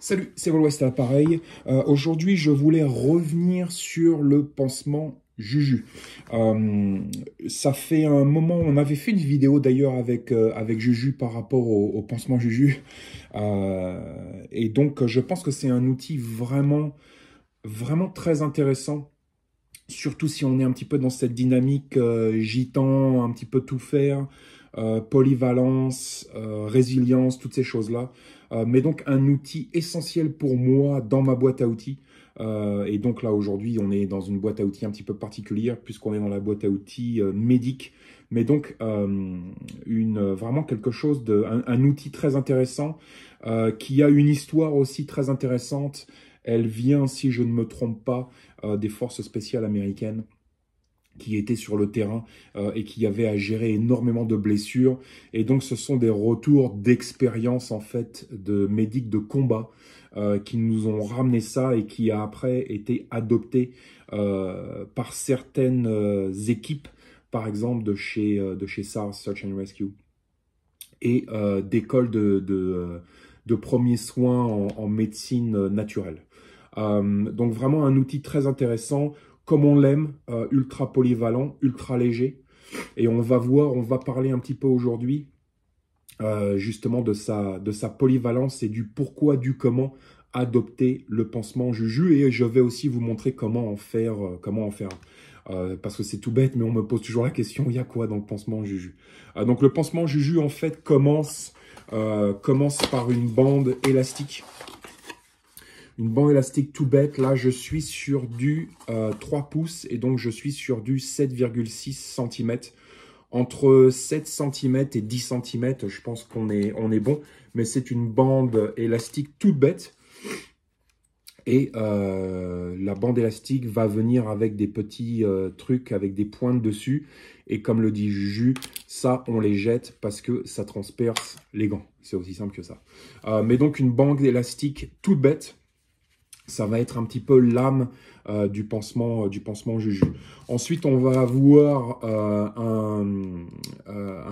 Salut, c'est West à l'appareil. Aujourd'hui, je voulais revenir sur le pansement Juju. Euh, Ça fait un moment, on avait fait une vidéo d'ailleurs avec Juju par rapport au pansement Juju. Et donc, je pense que c'est un outil vraiment très intéressant. Surtout si on est un petit peu dans cette dynamique gitan, un petit peu tout faire, polyvalence, résilience, toutes ces choses-là. Mais donc un outil essentiel pour moi dans ma boîte à outils. Et donc là aujourd'hui on est dans une boîte à outils un petit peu particulière puisqu'on est dans la boîte à outils médic. Mais donc vraiment quelque chose un outil très intéressant qui a une histoire aussi très intéressante. Elle vient, si je ne me trompe pas, des forces spéciales américaines qui étaient sur le terrain et qui avaient à gérer énormément de blessures. Et donc, ce sont des retours d'expérience, en fait, de médics de combat qui nous ont ramené ça et qui a après été adopté par certaines équipes, par exemple de chez SARS, Search and Rescue, et d'écoles de premiers soins en médecine naturelle. Donc vraiment un outil très intéressant, comme on l'aime, ultra polyvalent, ultra léger. Et on va voir, on va parler un petit peu aujourd'hui justement de sa polyvalence et du pourquoi, du comment adopter le pansement Juju. Et je vais aussi vous montrer comment en faire. Parce que c'est tout bête, mais on me pose toujours la question, il y a quoi dans le pansement Juju? Donc le pansement Juju, en fait, commence par une bande élastique. Une bande élastique tout bête. Là, je suis sur du 3 pouces et donc je suis sur du 7,6 cm. Entre 7 cm et 10 cm, je pense qu'on est bon. Mais c'est une bande élastique toute bête. Et la bande élastique va venir avec des petits trucs, avec des pointes dessus. Et comme le dit Juju, ça, on les jette parce que ça transperce les gants. C'est aussi simple que ça. Mais donc, une bande élastique toute bête. Ça va être un petit peu l'âme du pansement Juju. Ensuite, on va avoir un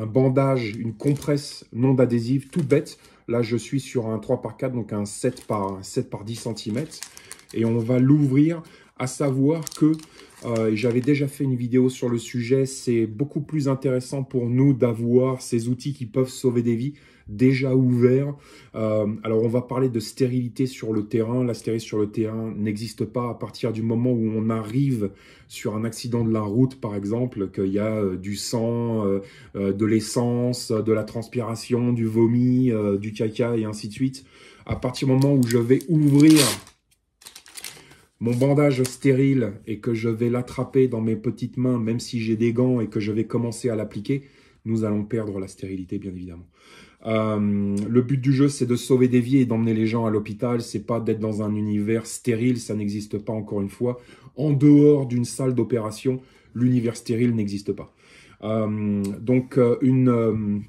bandage, une compresse non adhésive toute bête. Là, je suis sur un 3x4, donc un 7 par 10 cm. Et on va l'ouvrir, à savoir que, j'avais déjà fait une vidéo sur le sujet, c'est beaucoup plus intéressant pour nous d'avoir ces outils qui peuvent sauver des vies déjà ouverts. Alors, on va parler de stérilité sur le terrain. La stérilité sur le terrain n'existe pas à partir du moment où on arrive sur un accident de la route, par exemple, qu'il y a du sang, de l'essence, de la transpiration, du vomi, du caca et ainsi de suite. À partir du moment où je vais ouvrir mon bandage stérile et que je vais l'attraper dans mes petites mains, même si j'ai des gants et que je vais commencer à l'appliquer, nous allons perdre la stérilité, bien évidemment. Le but du jeu, c'est de sauver des vies et d'emmener les gens à l'hôpital. C'est pas d'être dans un univers stérile, ça n'existe pas encore une fois. En dehors d'une salle d'opération, l'univers stérile n'existe pas. Donc, une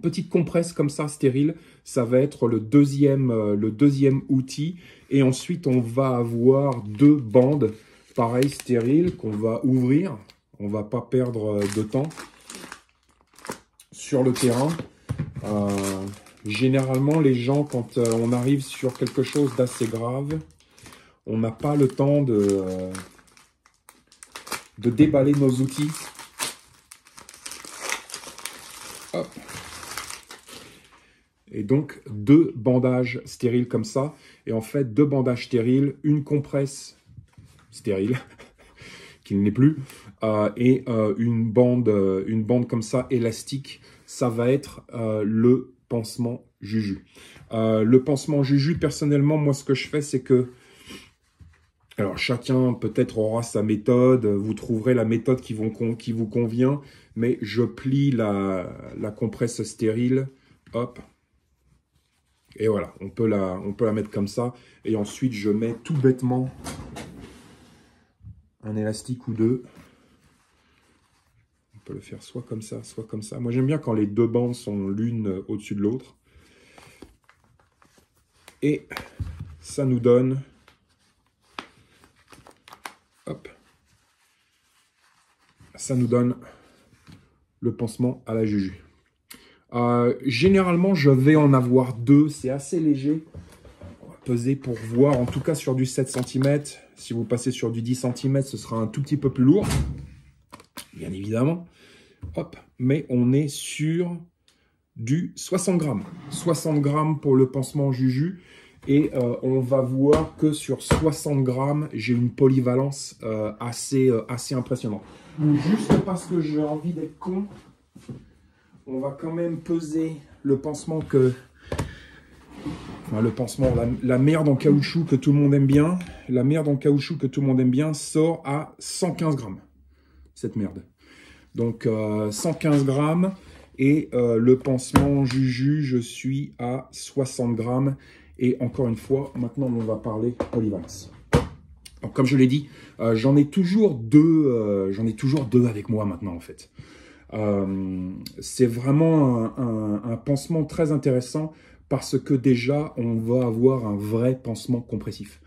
petite compresse comme ça, stérile, ça va être le deuxième outil. Et ensuite, on va avoir deux bandes, pareil, stériles, qu'on va ouvrir. On ne va pas perdre de temps sur le terrain. Généralement, les gens, quand on arrive sur quelque chose d'assez grave, on n'a pas le temps de déballer nos outils. Hop. Et donc, deux bandages stériles comme ça. Et en fait, deux bandages stériles, une compresse stérile, qui n'est plus, et une bande comme ça, élastique. Ça va être le pansement Juju. Le pansement Juju, personnellement, moi, ce que je fais, c'est que... Alors, chacun peut-être aura sa méthode. Vous trouverez la méthode qui vous convient. Mais je plie la compresse stérile. Hop. Et voilà, on peut la mettre comme ça. Et ensuite, je mets tout bêtement un élastique ou deux. On peut le faire soit comme ça, soit comme ça. Moi, j'aime bien quand les deux bandes sont l'une au-dessus de l'autre. Et ça nous donne... Hop. Ça nous donne le pansement à la Juju. Généralement, je vais en avoir deux. C'est assez léger. peser pour voir, en tout cas sur du 7 cm. Si vous passez sur du 10 cm, ce sera un tout petit peu plus lourd, bien évidemment. Hop, mais on est sur du 60 grammes. 60 grammes pour le pansement Juju. Et on va voir que sur 60 grammes, j'ai une polyvalence assez impressionnante. Juste parce que j'ai envie d'être con, on va quand même peser le pansement la merde en caoutchouc que tout le monde aime bien. La merde en caoutchouc que tout le monde aime bien sort à 115 grammes. Cette merde. Donc 115 grammes. Et le pansement Juju, je suis à 60 grammes. Et encore une fois, maintenant on va parler polyvalence. Donc, comme je l'ai dit, j'en ai toujours deux avec moi maintenant en fait. C'est vraiment un pansement très intéressant parce que déjà on va avoir un vrai pansement compressif.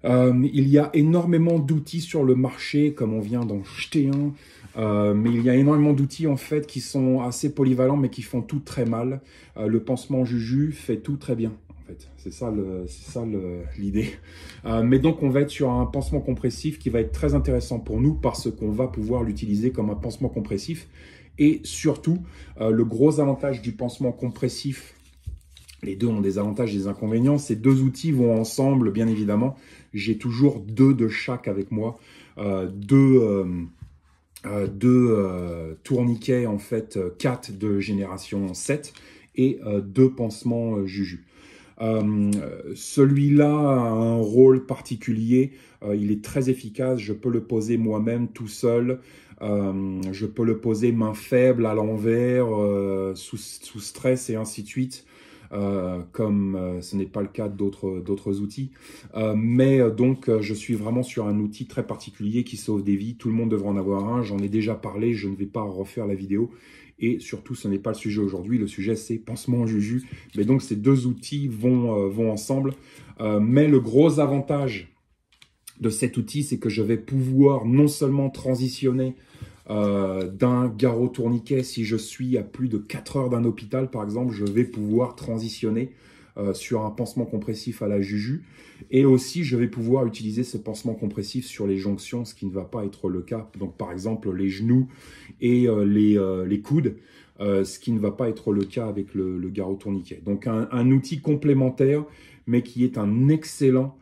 Il y a énormément d'outils sur le marché, comme on vient d'en jeter un, mais il y a énormément d'outils en fait qui sont assez polyvalents mais qui font tout très mal. Le pansement Juju fait tout très bien. C'est ça l'idée. Mais donc, on va être sur un pansement compressif qui va être très intéressant pour nous parce qu'on va pouvoir l'utiliser comme un pansement compressif. Et surtout, le gros avantage du pansement compressif, les deux ont des avantages et des inconvénients. Ces deux outils vont ensemble, bien évidemment. J'ai toujours deux de chaque avec moi. Deux tourniquets, en fait, 4 de génération 7 et deux pansements Juju. Celui-là a un rôle particulier, il est très efficace, je peux le poser moi-même tout seul, je peux le poser main faible, à l'envers, sous stress et ainsi de suite, comme ce n'est pas le cas d'autres outils. Donc je suis vraiment sur un outil très particulier qui sauve des vies, tout le monde devrait en avoir un, j'en ai déjà parlé, je ne vais pas refaire la vidéo. Et surtout, ce n'est pas le sujet aujourd'hui. Le sujet, c'est pansement Juju. Mais donc, ces deux outils vont ensemble. Mais le gros avantage de cet outil, c'est que je vais pouvoir non seulement transitionner d'un garrot tourniquet. Si je suis à plus de 4 heures d'un hôpital, par exemple, je vais pouvoir transitionner sur un pansement compressif à la Juju. Et aussi, je vais pouvoir utiliser ce pansement compressif sur les jonctions, ce qui ne va pas être le cas. Donc, par exemple, les genoux et les coudes, ce qui ne va pas être le cas avec le garrot tourniquet. Donc, un outil complémentaire, mais qui est un excellent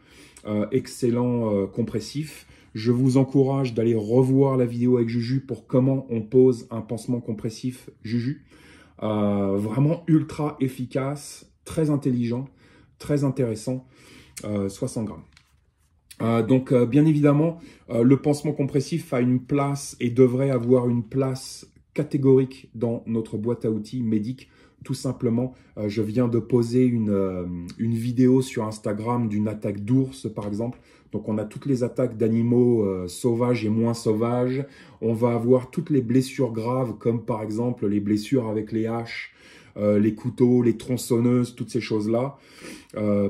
compressif. Je vous encourage d'aller revoir la vidéo avec Juju pour comment on pose un pansement compressif Juju. Vraiment ultra efficace, très intelligent, très intéressant, 60 grammes. Donc, bien évidemment, le pansement compressif a une place et devrait avoir une place catégorique dans notre boîte à outils Médic. Tout simplement, je viens de poser une vidéo sur Instagram d'une attaque d'ours, par exemple. Donc, on a toutes les attaques d'animaux sauvages et moins sauvages. On va avoir toutes les blessures graves, comme par exemple les blessures avec les haches, les couteaux, les tronçonneuses, toutes ces choses-là.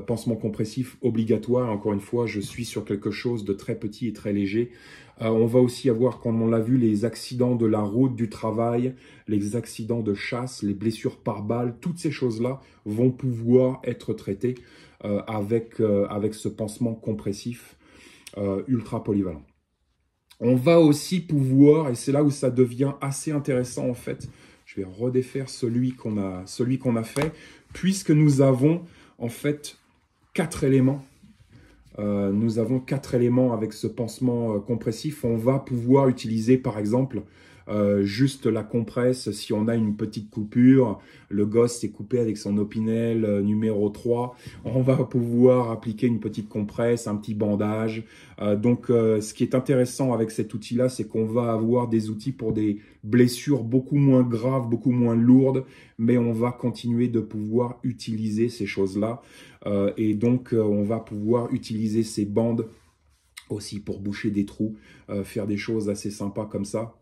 Pansement compressif obligatoire. Encore une fois, je suis sur quelque chose de très petit et très léger. On va aussi avoir, comme on l'a vu, les accidents de la route, du travail, les accidents de chasse, les blessures par balle. Toutes ces choses-là vont pouvoir être traitées avec ce pansement compressif ultra polyvalent. On va aussi pouvoir, et c'est là où ça devient assez intéressant en fait, je vais redéfaire celui qu'on a fait, puisque nous avons en fait 4 éléments. Nous avons 4 éléments avec ce pansement compressif. On va pouvoir utiliser par exemple juste la compresse si on a une petite coupure. Le gosse s'est coupé avec son Opinel numéro 3. On va pouvoir appliquer une petite compresse, un petit bandage. Ce qui est intéressant avec cet outil-là, c'est qu'on va avoir des outils pour des blessures beaucoup moins graves, beaucoup moins lourdes, mais on va continuer de pouvoir utiliser ces choses-là. On va pouvoir utiliser ces bandes aussi pour boucher des trous, faire des choses assez sympas comme ça.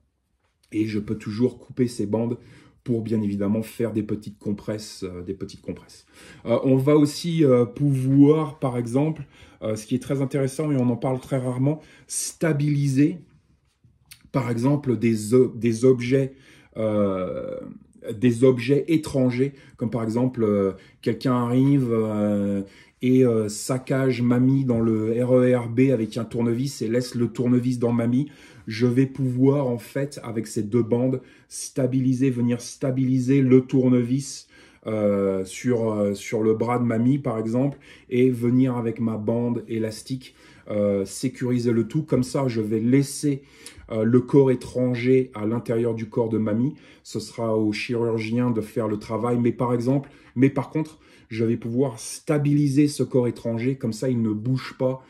Et je peux toujours couper ces bandes pour bien évidemment faire des petites compresses. On va aussi pouvoir, par exemple, ce qui est très intéressant et on en parle très rarement, stabiliser, par exemple, des objets des objets étrangers, comme par exemple quelqu'un arrive et saccage mamie dans le RER B avec un tournevis et laisse le tournevis dans mamie. Je vais pouvoir en fait avec ces deux bandes venir stabiliser le tournevis sur le bras de mamie par exemple, et venir avec ma bande élastique sécuriser le tout. Comme ça, je vais laisser le corps étranger à l'intérieur du corps de mamie. Ce sera au chirurgien de faire le travail. Mais par contre, je vais pouvoir stabiliser ce corps étranger. Comme ça, il ne bouge pas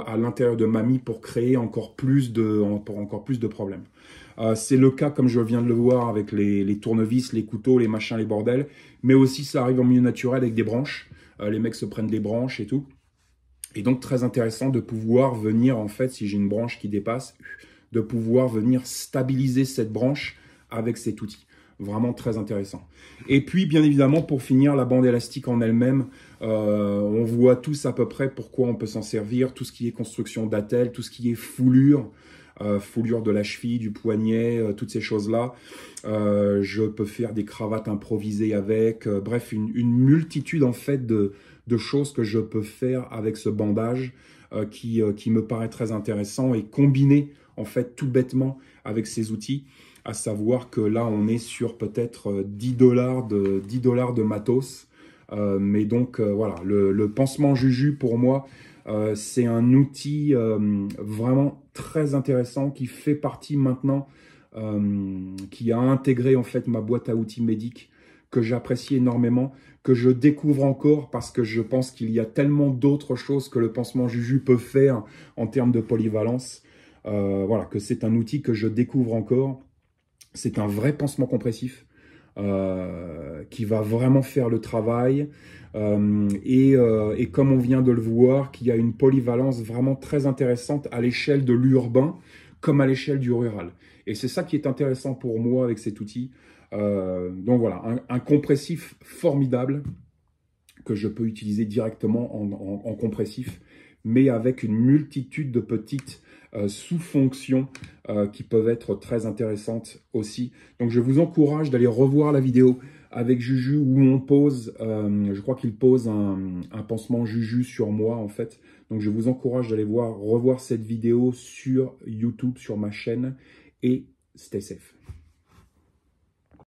à l'intérieur de mamie pour créer encore plus de problèmes. C'est le cas, comme je viens de le voir, avec les tournevis, les couteaux, les machins, les bordels. Mais aussi, ça arrive en milieu naturel avec des branches. Les mecs se prennent des branches et tout. Et donc, très intéressant de pouvoir venir, en fait, si j'ai une branche qui dépasse, de pouvoir venir stabiliser cette branche avec cet outil. Vraiment très intéressant. Et puis, bien évidemment, pour finir, la bande élastique en elle-même, on voit tous à peu près pourquoi on peut s'en servir. Tout ce qui est construction d'attelle, tout ce qui est foulure de la cheville, du poignet, toutes ces choses-là. Je peux faire des cravates improvisées avec. Bref, une multitude, en fait, de choses que je peux faire avec ce bandage qui me paraît très intéressant et combiné en fait tout bêtement avec ces outils, à savoir que là on est sur peut-être 10 $ de matos, mais donc voilà, le pansement Juju pour moi c'est un outil vraiment très intéressant qui fait partie maintenant, qui a intégré en fait ma boîte à outils médique, que j'apprécie énormément, que je découvre encore parce que je pense qu'il y a tellement d'autres choses que le pansement Juju peut faire en termes de polyvalence. Voilà, que c'est un outil que je découvre encore. C'est un vrai pansement compressif qui va vraiment faire le travail et comme on vient de le voir, qui a une polyvalence vraiment très intéressante à l'échelle de l'urbain comme à l'échelle du rural. Et c'est ça qui est intéressant pour moi avec cet outil. Donc voilà, un compressif formidable que je peux utiliser directement en compressif, mais avec une multitude de petites sous-fonctions qui peuvent être très intéressantes aussi. Donc je vous encourage d'aller revoir la vidéo avec Juju où on pose, je crois qu'il pose un pansement Juju sur moi en fait. Donc je vous encourage d'aller revoir cette vidéo sur YouTube, sur ma chaîne, et stay safe.